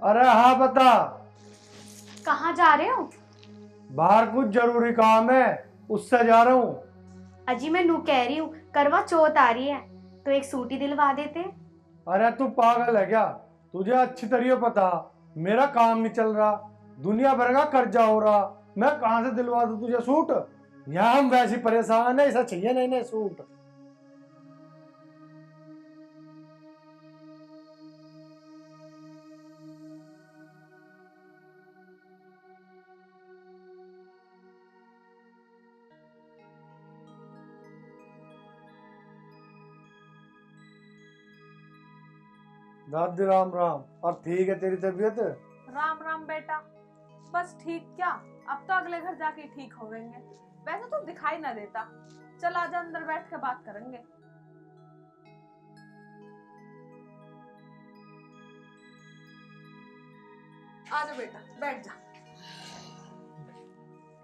अरे हाँ बता। कहाँ जा रहे हो? बाहर कुछ जरूरी काम है, उससे जा रहा हूँ। अजी मैं नू कह रही हूँ, करवा चौथ आ रही है तो एक सूट ही दिलवा देते। अरे तू पागल है क्या? तुझे अच्छी तरह पता मेरा काम नहीं चल रहा, दुनिया भर का कर्जा हो रहा, मैं कहाँ से दिलवा दूँ तुझे सूट? यहाँ हम वैसे परेशान है, ऐसा चाहिए नहीं नहीं सूट। दादी राम राम। और ठीक है तेरी तबीयत? राम राम बेटा। बस ठीक क्या, अब तो अगले घर जाके ठीक होवेंगे। वैसे तो दिखाई ना देता। चल आजा, अंदर बैठ के बात करेंगे। आजा बेटा, बैठ जा।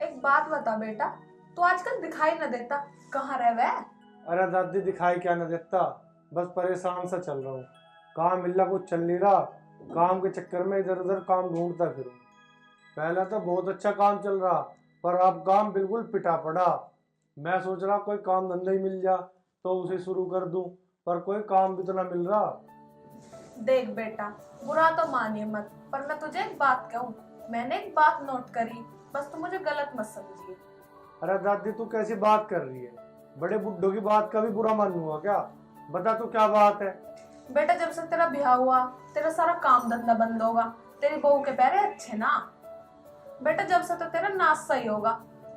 एक बात बता बेटा, तू आजकल दिखाई ना देता, कहाँ रह वह? अरे दादी दिखाई क्या न देता, बस परेशान सा चल रहा हूँ। काम मिलना कुछ चल नहीं रहा, काम के चक्कर में इधर उधर काम ढूंढता फिरूं। पहले तो बहुत अच्छा काम चल रहा, पर अब काम बिल्कुल पिटा पड़ा। मैं सोच रहा कोई काम धंधा ही मिल जा तो उसे शुरू कर दूं, पर कोई काम भी तो ना मिल रहा। देख बेटा, बुरा तो मानिए मत, पर मैं तुझे एक बात कहूँ। मैंने एक बात नोट करी, बस तू मुझे गलत मत समझिए। अरे दादी तू कैसी बात कर रही है? बड़े बुड्ढों की बात का भी बुरा मानूंगा क्या? बता तू क्या बात है। बेटा जब से तेरा ब्याह हुआ, तेरा सारा काम धंधा बंद होगा। तेरी बहू के पैरे अच्छे ना। बेटा जब से तो तेरा नाश सही होगा।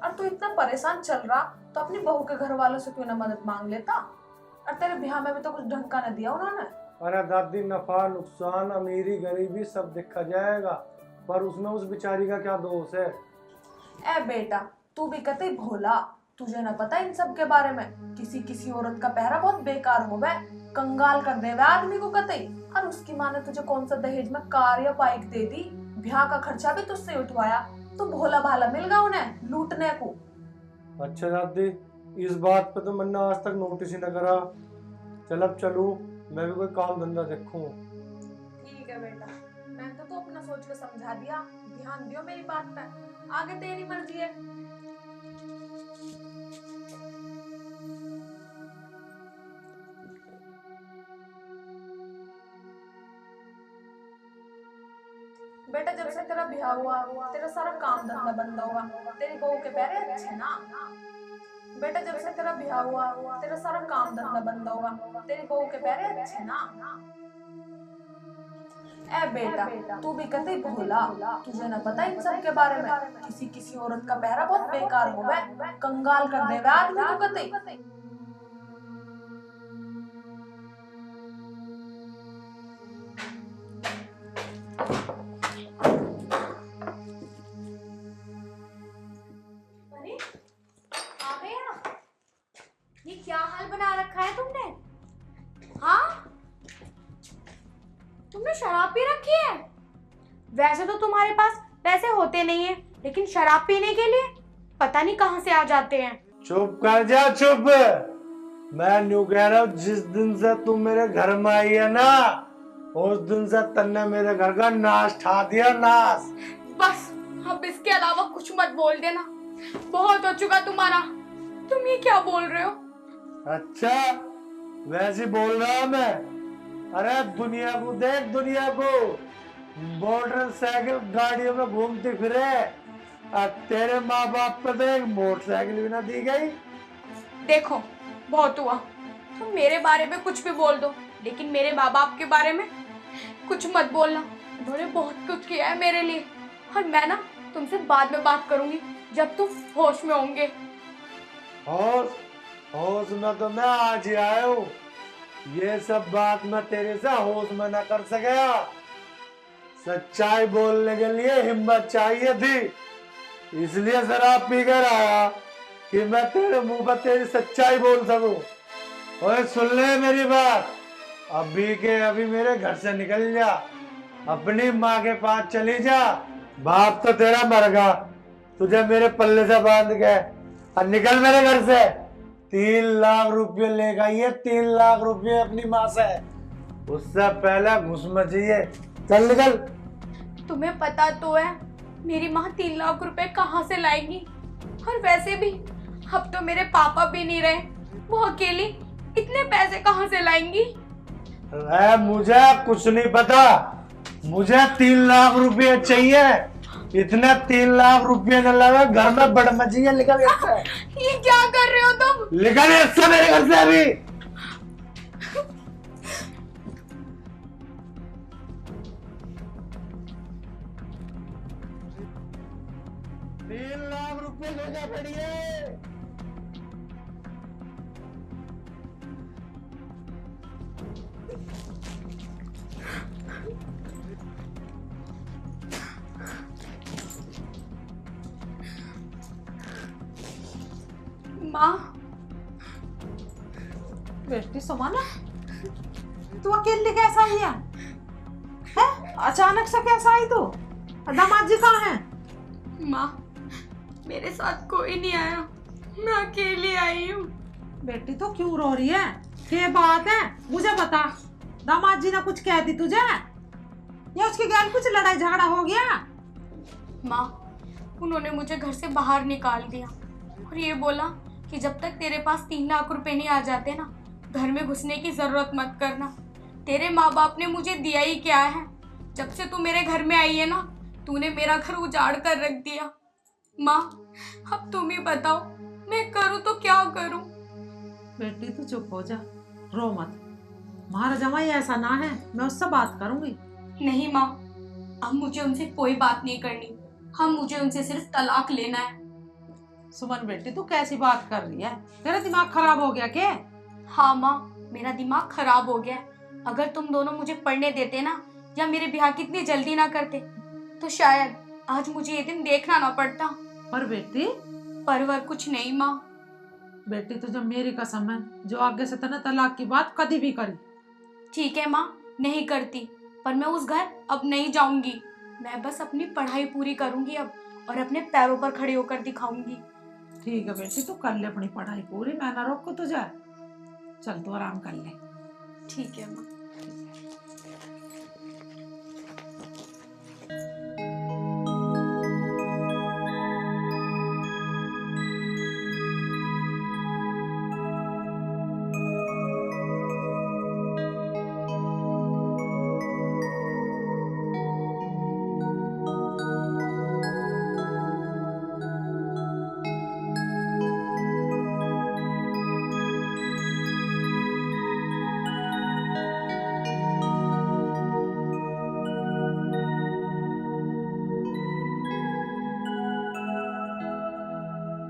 और तू इतना परेशान चल रहा तो अपनी बहू के घर वालों से क्यों ना मदद मांग लेता। और तेरे ब्याह में भी तो कुछ ढंग का न दिया उन्होंने। अरे दादी नफा नुकसान अमीरी गरीबी सब देखा जाएगा, पर उसमें उस बेचारी का क्या दोष है? ए बेटा, तू भी कतई भोला। तुझे न पता इन सब के बारे में। किसी किसी औरत का पहरा बहुत बेकार हो गए, कंगाल कर दे आदमी को कतई। और उसकी माँ ने तुझे कौन सा दहेज में कार या बाइक दे दी, ब्याह का खर्चा भी तुझसे उठवाया। तो भोला भाला मिल गया उन्हें लूटने को। अच्छा दादी, इस बात पे तो मैंने आज तक नोटिस ही न करा। चल अब चलूं, मैं भी कोई काम धंधा देखूं। ठीक है बेटा, मैंने तो अपना सोच के समझा दिया। ध्यान दियो मेरी बात पे, आगे तेरी मर्जी है। बेटा जब से तेरा ब्याह हुआ, तेरा सारा काम धंधा बंद होगा। तेरी बहू के पैरे अच्छे ना। बेटा जब से तेरा ब्याह हुआ, तेरा सारा काम धंधा बंद होगा। तेरी बहू के पैरे अच्छे ना। ए बेटा, तू भी कतई भोला। तुझे न पता इन सब के बारे में। किसी किसी औरत का पहरा बहुत बेकार हो गए, कंगाल कर दे आदमी को कतई। ये क्या हाल बना रखा है तुमने? हाँ, तुमने शराब पी रखी है। वैसे तो तुम्हारे पास पैसे होते नहीं है, लेकिन शराब पीने के लिए पता नहीं कहां से आ जाते हैं। चुप कर जा चुप। मैं न्यू कह रहा हूँ, जिस दिन से तुम मेरे घर में आई है ना, उस दिन से तन्ने मेरे घर का नाश ठा दिया, नाश। बस अब इसके अलावा कुछ मत बोल देना, बहुत हो चुका तुम्हारा। तुम ये क्या बोल रहे हो? अच्छा वैसे बोल रहा मैं। अरे दुनिया को देख, दुनिया को मोटरसाइकिल गाड़ियों में घूमती फिरे, और तेरे माँ बाप को तो एक मोटरसाइकिल भी ना दी गई। देखो बहुत हुआ, तुम मेरे बारे में कुछ भी बोल दो, लेकिन मेरे माँ बाप के बारे में कुछ मत बोलना। उन्होंने बहुत कुछ किया है मेरे लिए, और मैं ना तुमसे बाद में बात करूंगी जब तुम होश में होंगे। होश होश में तो मैं आज ही आया हूँ। ये सब बात मैं तेरे से होश में ना कर सका। सच्चाई बोलने के लिए हिम्मत चाहिए थी, इसलिए शराब पी कर आया कि मैं तेरे मुंह पर तेरी सच्चाई बोल सकूं। ओए सुन ले मेरी बात, अभी के अभी मेरे घर से निकल जा, अपनी माँ के पास चली जा। बाप तो तेरा मर गया, तुझे मेरे पल्ले से बांध के, और निकल मेरे घर से। 3 लाख रुपये ले गई है, 3 लाख रुपये अपनी माँ से। उससे पहले घुस मचिए, चल निकल। तुम्हें पता तो है मेरी माँ 3 लाख रुपए कहाँ से लाएंगी। और वैसे भी अब तो मेरे पापा भी नहीं रहे, वो अकेली इतने पैसे कहाँ से लाएंगी। मुझे कुछ नहीं पता, मुझे 3 लाख रुपए चाहिए। इतने 3 लाख रुपए न लगे, घर में बड़मचिया निकल गया। ये क्या कर रहे हो तुम? निकल इससे मेरे घर से अभी। 3 लाख रुपए लेना पड़िए। माँ, बेटी सुमन, तू अकेली कैसा आई है? अचानक से कैसा आई तू? दामाद जी कहाँ हैं? माँ, मेरे साथ कोई नहीं आया, मैं अकेली आई हूँ। बेटी तो क्यों रो रही है? क्या बात है, मुझे बता। दामाद जी ने कुछ कह दी तुझे या उसके गैर कुछ लड़ाई झगड़ा हो गया? माँ, उन्होंने मुझे घर से बाहर निकाल दिया और ये बोला कि जब तक तेरे पास 3 लाख रुपए नहीं आ जाते ना, घर में घुसने की जरूरत मत करना। तेरे माँ बाप ने मुझे दिया ही क्या है? जब से तू मेरे घर में आई है ना, तूने मेरा घर उजाड़ कर रख दिया। माँ, अब तुम ही बताओ, मैं करूँ तो क्या करूँ? बेटी तू चुप हो जा, रो मत। हमारा जमाई ऐसा ना है, मैं उससे बात करूंगी। नहीं माँ, अब मुझे उनसे कोई बात नहीं करनी। हम मुझे उनसे सिर्फ तलाक लेना है। सुमन बेटी तू कैसी बात कर रही है? तेरा दिमाग खराब हो गया क्या? हाँ माँ, मेरा दिमाग खराब हो गया है। अगर तुम दोनों मुझे पढ़ने देते ना, या मेरे ब्याह की इतनी जल्दी ना करते, तो शायद आज मुझे ये दिन देखना ना पड़ता। पर बेटी, परवर कुछ नहीं माँ। बेटी तुझे मेरी कसम है, जो आगे से तने तलाक की बात कभी भी करी। ठीक है माँ, नहीं करती, पर मैं उस घर अब नहीं जाऊंगी। मैं बस अपनी पढ़ाई पूरी करूंगी अब, और अपने पैरों पर खड़े होकर दिखाऊंगी। ठीक है बेटी, तू कर ले अपनी पढ़ाई पूरी, मैं ना रोकू तुझे। चल तू आराम कर ले। ठीक है माँ।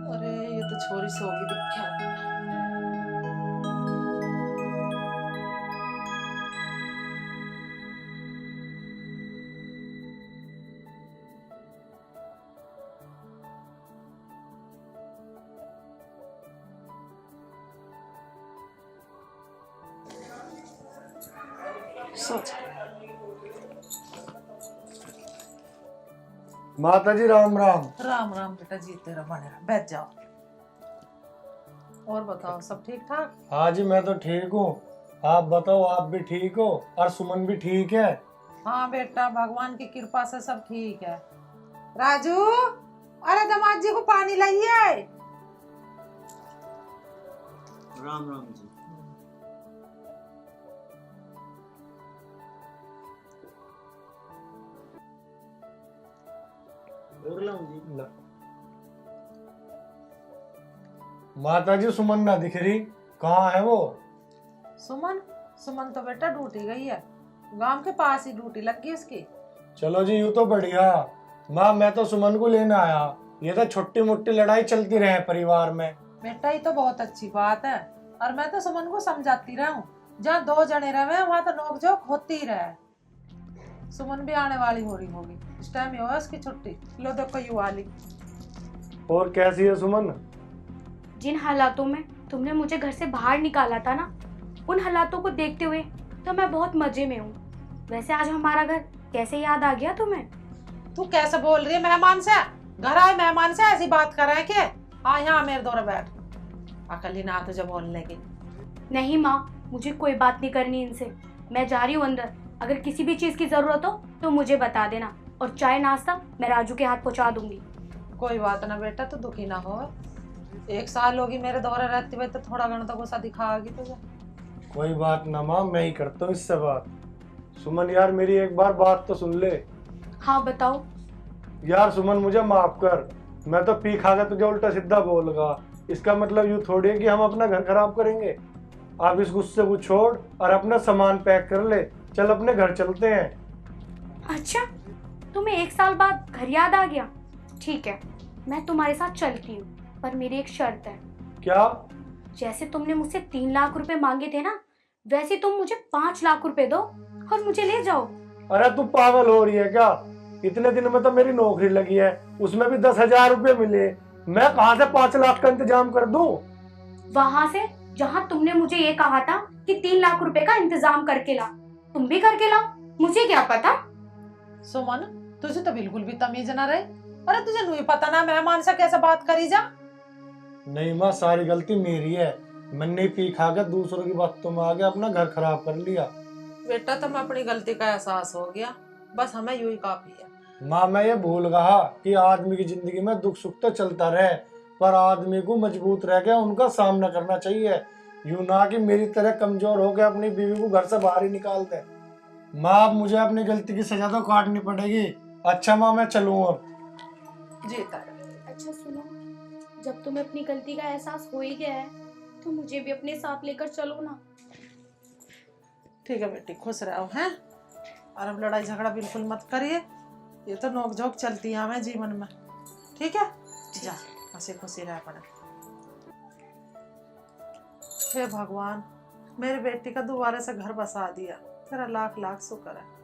अरे ये तो छोरी सोगी दिखा। सोच। माता जी राम राम। राम राम बेटा, जीते रहो, बने रहो, बैठ जाओ। और बताओ, सब ठीक ठाक? हाँ जी, मैं तो ठीक हूँ। आप बताओ, आप भी ठीक हो? और सुमन भी ठीक है? हाँ बेटा, भगवान की कृपा से सब ठीक है। राजू, अरे दामाद जी को पानी लाइए। राम राम जी। और लाऊं जी? माता जी, सुमन ना दिख रही, कहाँ है वो? सुमन? सुमन तो बेटा ड्यूटी गई है, गांव के पास ही ड्यूटी लग गई उसकी। चलो जी, यूँ तो बढ़िया। माँ, मैं तो सुमन को लेने आया। ये तो छोटी मोटी लड़ाई चलती रहे परिवार में। बेटा ये तो बहुत अच्छी बात है, और मैं तो सुमन को समझाती रहूं, जहाँ 2 जने रहे वहाँ तो नोकझोंक होती ही रहे। सुमन भी आने वाली हो रही होगी, इस टाइम ही होगा उसकी छुट्टी। लो देखो यू वाली। और कैसी है सुमन? जिन हालातों में तुमने मुझे घर से बाहर निकाला था ना, उन हालातों को देखते हुए तो मैं बहुत मजे में हूँ। वैसे आज हमारा घर कैसे याद आ गया तुम्हें? तू कैसे बोल रही है मेहमान से? घर आए मेहमान से ऐसी बात कर रहे हैं? हाँ यहाँ मेरे दौरे बैठ, अकल ही ना तुझे बोलने की। नहीं माँ, मुझे कोई बात नहीं करनी इनसे। मैं जा रही हूँ अंदर, अगर किसी भी चीज़ की ज़रूरत हो तो मुझे बता देना। और चाय नाश्ता मैं राजू के हाथ पहुंचा दूंगी। कोई बात ना बेटा, तू दुखी ना हो। 1 साल होगी मेरे दौरे रहती हुए, तो थोड़ा घना तो गुस्सा दिखाएगी तुझे। कोई बात ना माँ, मैं ही करता हूँ इससे बात। सुमन यार मेरी एक बार बात तो सुन ले। हाँ बताओ। यार सुमन मुझे माफ कर, मैं तो पी खा के तुझे उल्टा सीधा बोलूंगा। इसका मतलब यूँ थोड़ी है कि हम अपना घर खराब करेंगे। आप इस गुस्से को छोड़ और अपना सामान पैक कर ले, चल अपने घर चलते हैं। अच्छा, तुम्हें 1 साल बाद घर याद आ गया? ठीक है, मैं तुम्हारे साथ चलती हूँ, पर मेरी एक शर्त है। क्या? जैसे तुमने मुझसे 3 लाख रुपए मांगे थे ना, वैसे तुम मुझे 5 लाख रुपए दो और मुझे ले जाओ। अरे तू पागल हो रही है क्या? इतने दिन में तो मेरी नौकरी लगी है, उसमें भी 10,000 रुपये मिले। मैं कहाँ से 5 लाख का इंतजाम कर दूं? वहां से जहां तुमने मुझे ये कहा था कि 3 लाख रुपए का इंतजाम करके ला, तुम भी करके लाओ। मुझे क्या पता। सुमन, तुझे तो बिल्कुल भी तमीज ना रहे। अरे तुझे नहीं पता ना मेहमान से कैसे बात करी जा। नहीं माँ, सारी गलती मेरी है। मैंने पी खा कर दूसरों की बातों में आगे अपना घर खराब कर लिया। बेटा तुम्हें अपनी गलती का एहसास हो गया, बस हमें यूं ही काफी है। माँ मैं ये भूल गया कि आदमी की जिंदगी में दुख सुख तो चलता रहे, पर आदमी को मजबूत रह के उनका सामना करना चाहिए। यूं ना कि मेरी तरह कमजोर होकर अपनी बीवी को घर से बाहर ही निकाल दे। माँ अब मुझे अपनी गलती की सजा तो काटनी पड़ेगी। अच्छा माँ मैं चलूँ अब। जी तारा। अच्छा सुनो, जब तुम्हें अपनी गलती का एहसास हो ही गया है तो मुझे भी अपने साथ लेकर चलो ना। ठीक है बेटी, खुश रहो हैं। और अब लड़ाई झगड़ा बिल्कुल मत करिए, ये तो नोक झोंक चलती है हमें जीवन में। ठीक है, जा हंसी खुशी रह पड़े। हे भगवान, मेरी बेटी का दोबारा से घर बसा दिया, तेरा लाख लाख शुक्र है।